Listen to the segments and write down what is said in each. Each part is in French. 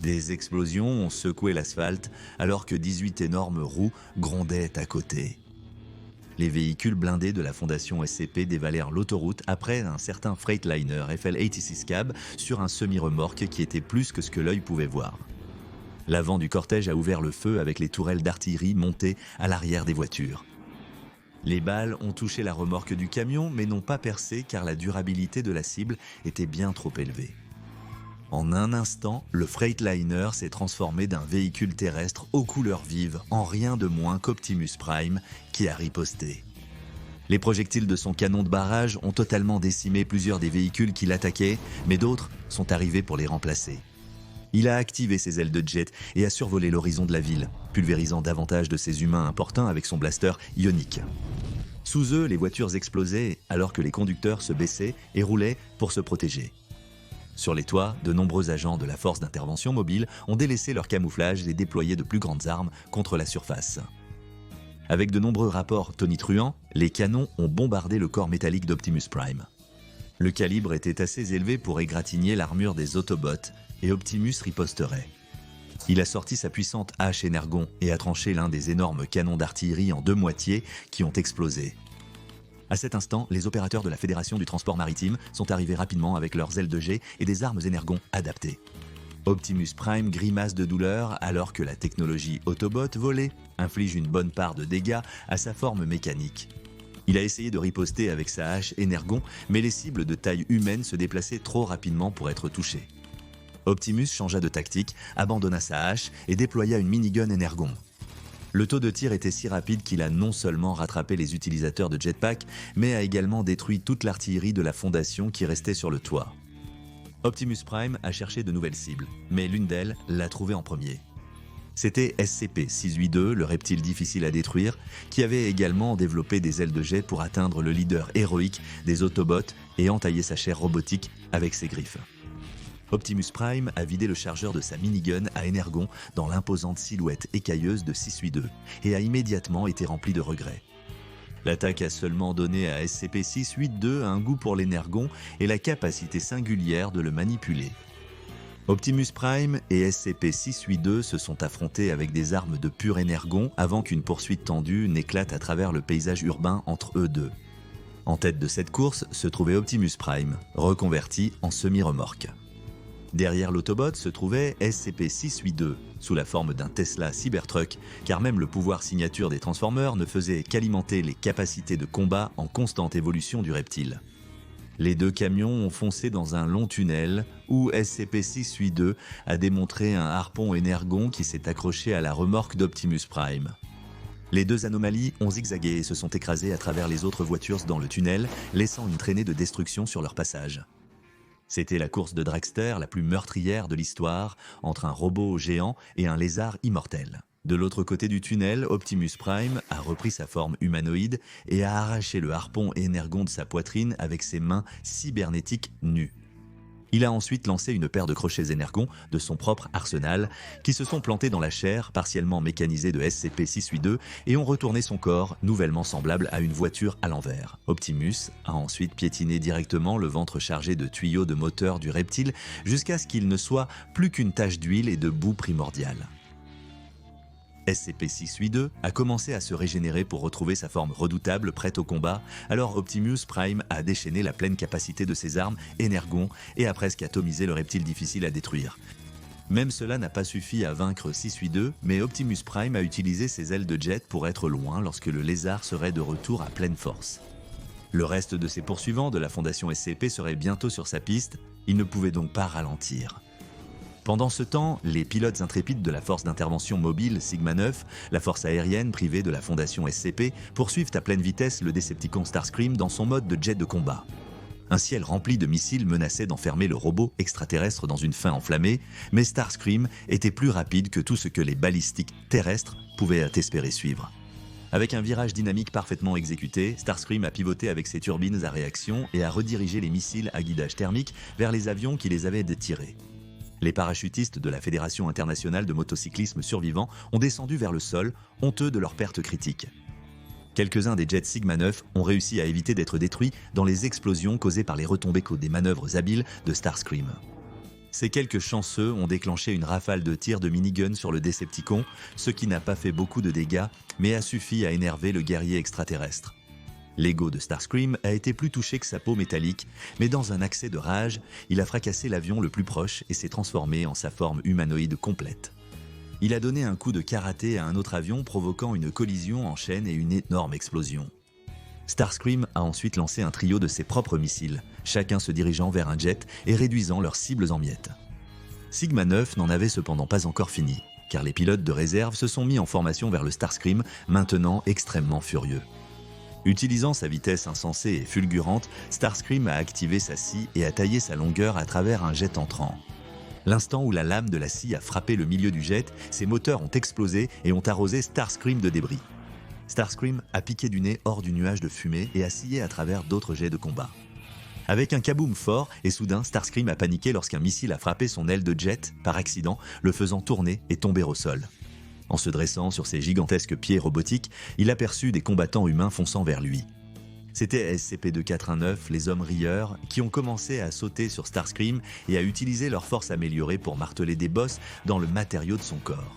Des explosions ont secoué l'asphalte alors que 18 énormes roues grondaient à côté. Les véhicules blindés de la fondation SCP dévalèrent l'autoroute après un certain Freightliner FL86 Cab sur un semi-remorque qui était plus que ce que l'œil pouvait voir. L'avant du cortège a ouvert le feu avec les tourelles d'artillerie montées à l'arrière des voitures. Les balles ont touché la remorque du camion mais n'ont pas percé car la durabilité de la cible était bien trop élevée. En un instant, le Freightliner s'est transformé d'un véhicule terrestre aux couleurs vives en rien de moins qu'Optimus Prime qui a riposté. Les projectiles de son canon de barrage ont totalement décimé plusieurs des véhicules qui l'attaquaient, mais d'autres sont arrivés pour les remplacer. Il a activé ses ailes de jet et a survolé l'horizon de la ville, pulvérisant davantage de ces humains importuns avec son blaster ionique. Sous eux, les voitures explosaient alors que les conducteurs se baissaient et roulaient pour se protéger. Sur les toits, de nombreux agents de la force d'intervention mobile ont délaissé leur camouflage et déployé de plus grandes armes contre la surface. Avec de nombreux rapports tonitruants, les canons ont bombardé le corps métallique d'Optimus Prime. Le calibre était assez élevé pour égratigner l'armure des Autobots et Optimus riposterait. Il a sorti sa puissante hache énergon et a tranché l'un des énormes canons d'artillerie en deux moitiés qui ont explosé. À cet instant, les opérateurs de la Fédération du transport maritime sont arrivés rapidement avec leurs ailes de jet et des armes énergons adaptées. Optimus Prime grimace de douleur alors que la technologie Autobot volée inflige une bonne part de dégâts à sa forme mécanique. Il a essayé de riposter avec sa hache énergon, mais les cibles de taille humaine se déplaçaient trop rapidement pour être touchées. Optimus changea de tactique, abandonna sa hache et déploya une minigun énergon. Le taux de tir était si rapide qu'il a non seulement rattrapé les utilisateurs de jetpack, mais a également détruit toute l'artillerie de la fondation qui restait sur le toit. Optimus Prime a cherché de nouvelles cibles, mais l'une d'elles l'a trouvé en premier. C'était SCP-682, le reptile difficile à détruire, qui avait également développé des ailes de jet pour atteindre le leader héroïque des Autobots et entailler sa chair robotique avec ses griffes. Optimus Prime a vidé le chargeur de sa minigun à énergon dans l'imposante silhouette écailleuse de 682 et a immédiatement été rempli de regrets. L'attaque a seulement donné à SCP-682 un goût pour l'énergon et la capacité singulière de le manipuler. Optimus Prime et SCP-682 se sont affrontés avec des armes de pur énergon avant qu'une poursuite tendue n'éclate à travers le paysage urbain entre eux deux. En tête de cette course se trouvait Optimus Prime, reconverti en semi-remorque. Derrière l'Autobot se trouvait SCP-682, sous la forme d'un Tesla Cybertruck, car même le pouvoir signature des Transformers ne faisait qu'alimenter les capacités de combat en constante évolution du reptile. Les deux camions ont foncé dans un long tunnel où SCP-682 a démontré un harpon énergon qui s'est accroché à la remorque d'Optimus Prime. Les deux anomalies ont zigzagué et se sont écrasées à travers les autres voitures dans le tunnel, laissant une traînée de destruction sur leur passage. C'était la course de dragster la plus meurtrière de l'histoire, entre un robot géant et un lézard immortel. De l'autre côté du tunnel, Optimus Prime a repris sa forme humanoïde et a arraché le harpon énergon de sa poitrine avec ses mains cybernétiques nues. Il a ensuite lancé une paire de crochets énergons de son propre arsenal qui se sont plantés dans la chair partiellement mécanisée de SCP-682 et ont retourné son corps, nouvellement semblable à une voiture à l'envers. Optimus a ensuite piétiné directement le ventre chargé de tuyaux de moteur du reptile jusqu'à ce qu'il ne soit plus qu'une tache d'huile et de boue primordiale. SCP-682 a commencé à se régénérer pour retrouver sa forme redoutable prête au combat, alors Optimus Prime a déchaîné la pleine capacité de ses armes énergon et a presque atomisé le reptile difficile à détruire. Même cela n'a pas suffi à vaincre 682, mais Optimus Prime a utilisé ses ailes de jet pour être loin lorsque le lézard serait de retour à pleine force. Le reste de ses poursuivants de la fondation SCP serait bientôt sur sa piste, il ne pouvait donc pas ralentir. Pendant ce temps, les pilotes intrépides de la force d'intervention mobile Sigma 9, la force aérienne privée de la fondation SCP, poursuivent à pleine vitesse le Decepticon Starscream dans son mode de jet de combat. Un ciel rempli de missiles menaçait d'enfermer le robot extraterrestre dans une fin enflammée, mais Starscream était plus rapide que tout ce que les balistiques terrestres pouvaient espérer suivre. Avec un virage dynamique parfaitement exécuté, Starscream a pivoté avec ses turbines à réaction et a redirigé les missiles à guidage thermique vers les avions qui les avaient détirés. Les parachutistes de la Fédération internationale de motocyclisme survivants ont descendu vers le sol, honteux de leur perte critique. Quelques-uns des jets Sigma 9 ont réussi à éviter d'être détruits dans les explosions causées par les retombées des manœuvres habiles de Starscream. Ces quelques chanceux ont déclenché une rafale de tirs de minigun sur le Décepticon, ce qui n'a pas fait beaucoup de dégâts, mais a suffi à énerver le guerrier extraterrestre. L'ego de Starscream a été plus touché que sa peau métallique, mais dans un accès de rage, il a fracassé l'avion le plus proche et s'est transformé en sa forme humanoïde complète. Il a donné un coup de karaté à un autre avion, provoquant une collision en chaîne et une énorme explosion. Starscream a ensuite lancé un trio de ses propres missiles, chacun se dirigeant vers un jet et réduisant leurs cibles en miettes. Sigma 9 n'en avait cependant pas encore fini, car les pilotes de réserve se sont mis en formation vers le Starscream, maintenant extrêmement furieux. Utilisant sa vitesse insensée et fulgurante, Starscream a activé sa scie et a taillé sa longueur à travers un jet entrant. L'instant où la lame de la scie a frappé le milieu du jet, ses moteurs ont explosé et ont arrosé Starscream de débris. Starscream a piqué du nez hors du nuage de fumée et a scié à travers d'autres jets de combat. Avec un kaboom fort, et soudain Starscream a paniqué lorsqu'un missile a frappé son aile de jet, par accident, le faisant tourner et tomber au sol. En se dressant sur ses gigantesques pieds robotiques, il aperçut des combattants humains fonçant vers lui. C'était SCP-289, les hommes rieurs, qui ont commencé à sauter sur Starscream et à utiliser leur force améliorée pour marteler des bosses dans le matériau de son corps.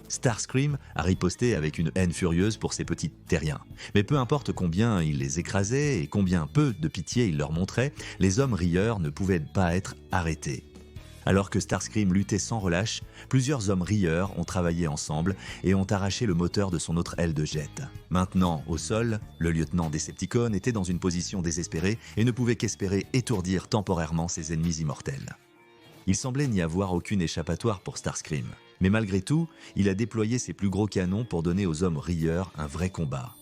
Starscream a riposté avec une haine furieuse pour ces petits terriens. Mais peu importe combien il les écrasait et combien peu de pitié il leur montrait, les hommes rieurs ne pouvaient pas être arrêtés. Alors que Starscream luttait sans relâche, plusieurs hommes rieurs ont travaillé ensemble et ont arraché le moteur de son autre aile de jet. Maintenant, au sol, le lieutenant Decepticon était dans une position désespérée et ne pouvait qu'espérer étourdir temporairement ses ennemis immortels. Il semblait n'y avoir aucune échappatoire pour Starscream. Mais malgré tout, il a déployé ses plus gros canons pour donner aux hommes rieurs un vrai combat.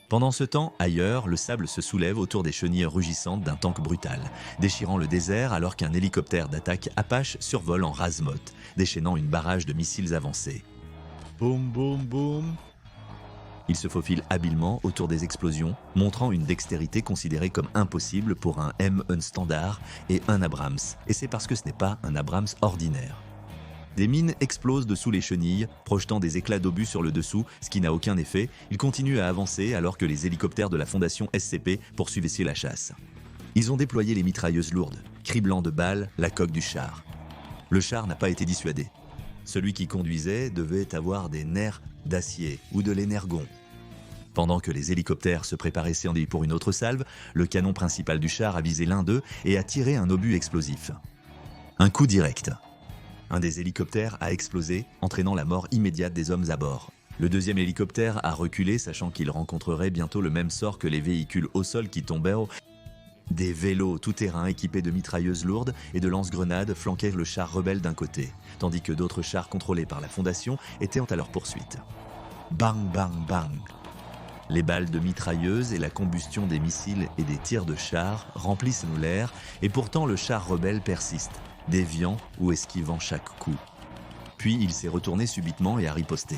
Pendant ce temps, ailleurs, le sable se soulève autour des chenilles rugissantes d'un tank brutal, déchirant le désert alors qu'un hélicoptère d'attaque Apache survole en rase-motte, déchaînant une barrage de missiles avancés. Boum boum boum. Il se faufile habilement autour des explosions, montrant une dextérité considérée comme impossible pour un M1 standard et un Abrams, et c'est parce que ce n'est pas un Abrams ordinaire. Des mines explosent dessous les chenilles, projetant des éclats d'obus sur le dessous, ce qui n'a aucun effet. Ils continuent à avancer alors que les hélicoptères de la Fondation SCP poursuivaient la chasse. Ils ont déployé les mitrailleuses lourdes, criblant de balles la coque du char. Le char n'a pas été dissuadé. Celui qui conduisait devait avoir des nerfs d'acier ou de l'énergon. Pendant que les hélicoptères se préparaient pour une autre salve, le canon principal du char a visé l'un d'eux et a tiré un obus explosif. Un coup direct. Un des hélicoptères a explosé, entraînant la mort immédiate des hommes à bord. Le deuxième hélicoptère a reculé, sachant qu'il rencontrerait bientôt le même sort que les véhicules au sol qui tombaient. Des vélos tout-terrain équipés de mitrailleuses lourdes et de lance-grenades flanquaient le char rebelle d'un côté, tandis que d'autres chars contrôlés par la Fondation étaient à leur poursuite. Bang, bang, bang. Les balles de mitrailleuses et la combustion des missiles et des tirs de chars remplissent l'air, et pourtant le char rebelle persiste, déviant ou esquivant chaque coup. Puis il s'est retourné subitement et a riposté.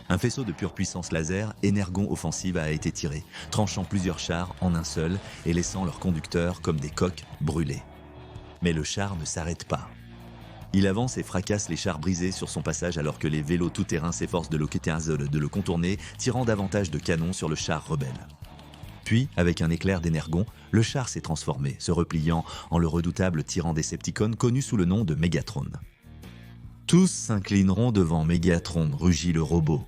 Un faisceau de pure puissance laser, énergon offensive, a été tiré, tranchant plusieurs chars en un seul et laissant leurs conducteurs comme des coques brûlées. Mais le char ne s'arrête pas. Il avance et fracasse les chars brisés sur son passage alors que les vélos tout-terrain s'efforcent de le contourner, tirant davantage de canons sur le char rebelle. Puis, avec un éclair d'énergon, le char s'est transformé, se repliant en le redoutable tyran Decepticon connu sous le nom de Megatron. Tous s'inclineront devant Megatron, rugit le robot.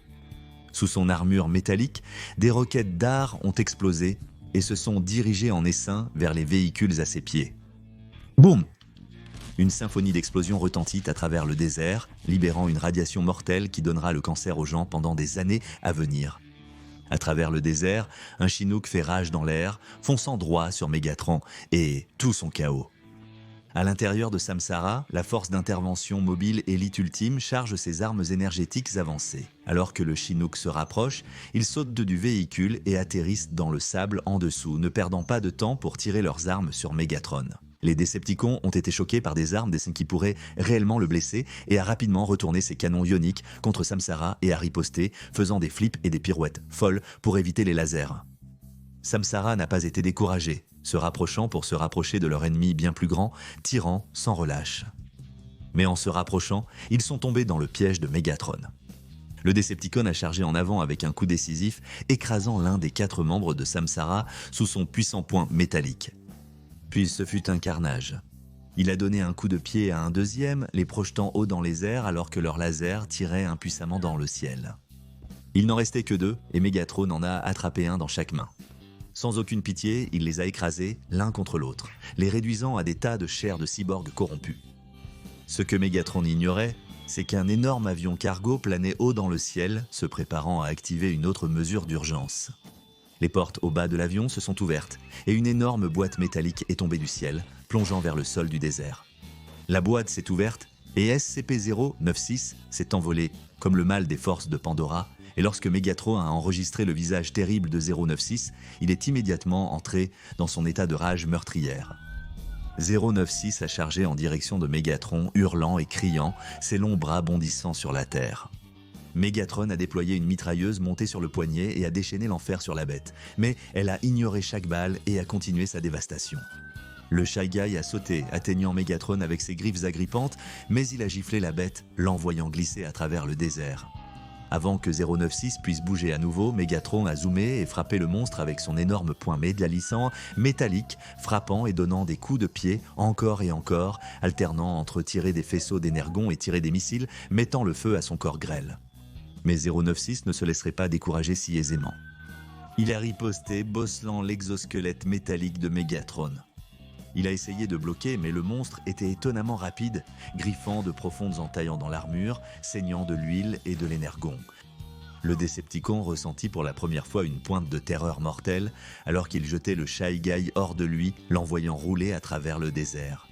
Sous son armure métallique, des roquettes d'art ont explosé et se sont dirigées en essaim vers les véhicules à ses pieds. Boum! Une symphonie d'explosions retentit à travers le désert, libérant une radiation mortelle qui donnera le cancer aux gens pendant des années à venir. À travers le désert, un Chinook fait rage dans l'air, fonçant droit sur Megatron, et tout son chaos. À l'intérieur de Samsara, la force d'intervention mobile Élite Ultime charge ses armes énergétiques avancées. Alors que le Chinook se rapproche, ils sautent du véhicule et atterrissent dans le sable en dessous, ne perdant pas de temps pour tirer leurs armes sur Megatron. Les Décepticons ont été choqués par des armes qui pourraient réellement le blesser et a rapidement retourné ses canons ioniques contre Samsara et a riposté, faisant des flips et des pirouettes folles pour éviter les lasers. Samsara n'a pas été découragé, se rapprochant pour se rapprocher de leur ennemi bien plus grand, tirant sans relâche. Mais en se rapprochant, ils sont tombés dans le piège de Megatron. Le Decepticon a chargé en avant avec un coup décisif, écrasant l'un des 4 membres de Samsara sous son puissant poing métallique. Puis ce fut un carnage. Il a donné un coup de pied à un deuxième, les projetant haut dans les airs alors que leur laser tirait impuissamment dans le ciel. Il n'en restait que deux et Megatron en a attrapé un dans chaque main. Sans aucune pitié, il les a écrasés l'un contre l'autre, les réduisant à des tas de chair de cyborgs corrompus. Ce que Megatron ignorait, c'est qu'un énorme avion cargo planait haut dans le ciel, se préparant à activer une autre mesure d'urgence. Les portes au bas de l'avion se sont ouvertes et une énorme boîte métallique est tombée du ciel, plongeant vers le sol du désert. La boîte s'est ouverte et SCP-096 s'est envolé comme le mal des forces de Pandora, et lorsque Megatron a enregistré le visage terrible de 096, il est immédiatement entré dans son état de rage meurtrière. 096 a chargé en direction de Megatron, hurlant et criant, ses longs bras bondissant sur la terre. Megatron a déployé une mitrailleuse montée sur le poignet et a déchaîné l'enfer sur la bête, mais elle a ignoré chaque balle et a continué sa dévastation. Le Shy Guy a sauté, atteignant Megatron avec ses griffes agrippantes, mais il a giflé la bête, l'envoyant glisser à travers le désert. Avant que 096 puisse bouger à nouveau, Megatron a zoomé et frappé le monstre avec son énorme poing métallisant, métallique, frappant et donnant des coups de pied encore et encore, alternant entre tirer des faisceaux d'énergon et tirer des missiles, mettant le feu à son corps grêle. Mais 096 ne se laisserait pas décourager si aisément. Il a riposté, bosselant l'exosquelette métallique de Megatron. Il a essayé de bloquer, mais le monstre était étonnamment rapide, griffant de profondes entailles dans l'armure, saignant de l'huile et de l'énergon. Le Décepticon ressentit pour la première fois une pointe de terreur mortelle, alors qu'il jetait le Shy Guy hors de lui, l'envoyant rouler à travers le désert.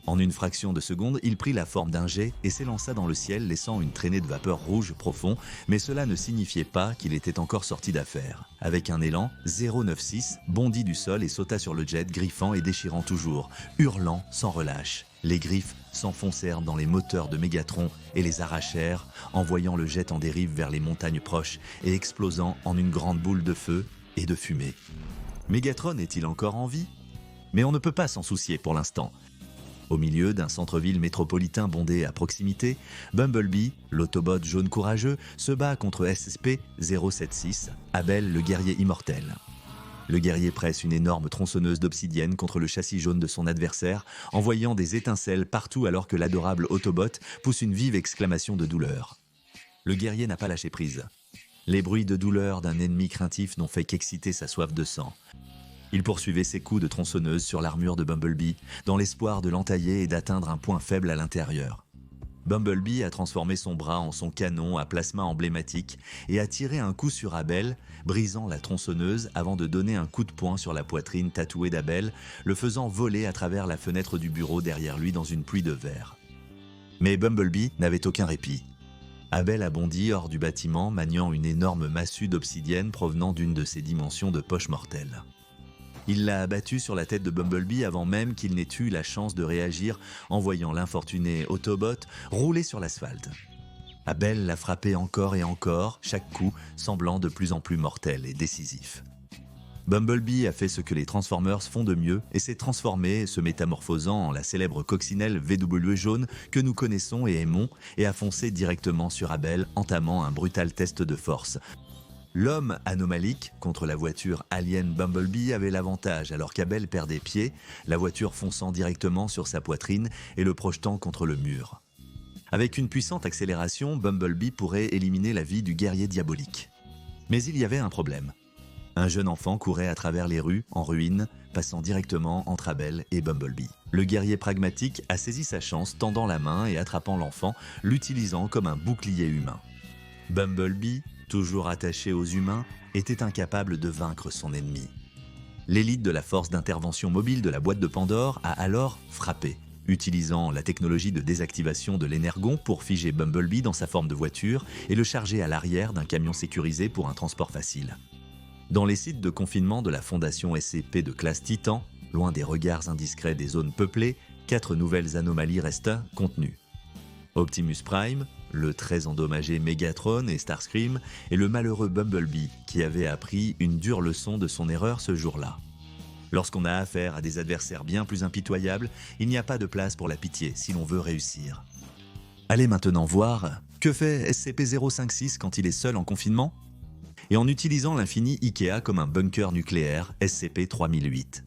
En une fraction de seconde, il prit la forme d'un jet et s'élança dans le ciel, laissant une traînée de vapeur rouge profond, mais cela ne signifiait pas qu'il était encore sorti d'affaire. Avec un élan, 096 bondit du sol et sauta sur le jet, griffant et déchirant toujours, hurlant sans relâche. Les griffes s'enfoncèrent dans les moteurs de Megatron et les arrachèrent, envoyant le jet en dérive vers les montagnes proches et explosant en une grande boule de feu et de fumée. Megatron est-il encore en vie? Mais on ne peut pas s'en soucier pour l'instant. Au milieu d'un centre-ville métropolitain bondé à proximité, Bumblebee, l'autobot jaune courageux, se bat contre SCP-076, Abel le guerrier immortel. Le guerrier presse une énorme tronçonneuse d'obsidienne contre le châssis jaune de son adversaire, envoyant des étincelles partout alors que l'adorable Autobot pousse une vive exclamation de douleur. Le guerrier n'a pas lâché prise. Les bruits de douleur d'un ennemi craintif n'ont fait qu'exciter sa soif de sang. Il poursuivait ses coups de tronçonneuse sur l'armure de Bumblebee, dans l'espoir de l'entailler et d'atteindre un point faible à l'intérieur. Bumblebee a transformé son bras en son canon à plasma emblématique et a tiré un coup sur Abel, brisant la tronçonneuse avant de donner un coup de poing sur la poitrine tatouée d'Abel, le faisant voler à travers la fenêtre du bureau derrière lui dans une pluie de verre. Mais Bumblebee n'avait aucun répit. Abel a bondi hors du bâtiment, maniant une énorme massue d'obsidienne provenant d'une de ses dimensions de poche mortelle. Il l'a abattu sur la tête de Bumblebee avant même qu'il n'ait eu la chance de réagir, en voyant l'infortuné Autobot rouler sur l'asphalte. Abel l'a frappé encore et encore, chaque coup semblant de plus en plus mortel et décisif. Bumblebee a fait ce que les Transformers font de mieux et s'est transformé, se métamorphosant en la célèbre coccinelle VW jaune que nous connaissons et aimons, et a foncé directement sur Abel, entamant un brutal test de force. L'homme anomalique contre la voiture alien Bumblebee avait l'avantage alors qu'Abel perdait pied, la voiture fonçant directement sur sa poitrine et le projetant contre le mur. Avec une puissante accélération, Bumblebee pourrait éliminer la vie du guerrier diabolique. Mais il y avait un problème. Un jeune enfant courait à travers les rues, en ruine, passant directement entre Abel et Bumblebee. Le guerrier pragmatique a saisi sa chance, tendant la main et attrapant l'enfant, l'utilisant comme un bouclier humain. Bumblebee, toujours attaché aux humains, était incapable de vaincre son ennemi. L'élite de la force d'intervention mobile de la boîte de Pandore a alors frappé, utilisant la technologie de désactivation de l'énergon pour figer Bumblebee dans sa forme de voiture et le charger à l'arrière d'un camion sécurisé pour un transport facile. Dans les sites de confinement de la fondation SCP de classe Titan, loin des regards indiscrets des zones peuplées, 4 nouvelles anomalies restent contenues. Optimus Prime, le très endommagé Megatron et Starscream, et le malheureux Bumblebee qui avait appris une dure leçon de son erreur ce jour-là. Lorsqu'on a affaire à des adversaires bien plus impitoyables, il n'y a pas de place pour la pitié si l'on veut réussir. Allez maintenant voir que fait SCP-056 quand il est seul en confinement et en utilisant l'infini Ikea comme un bunker nucléaire SCP-3008.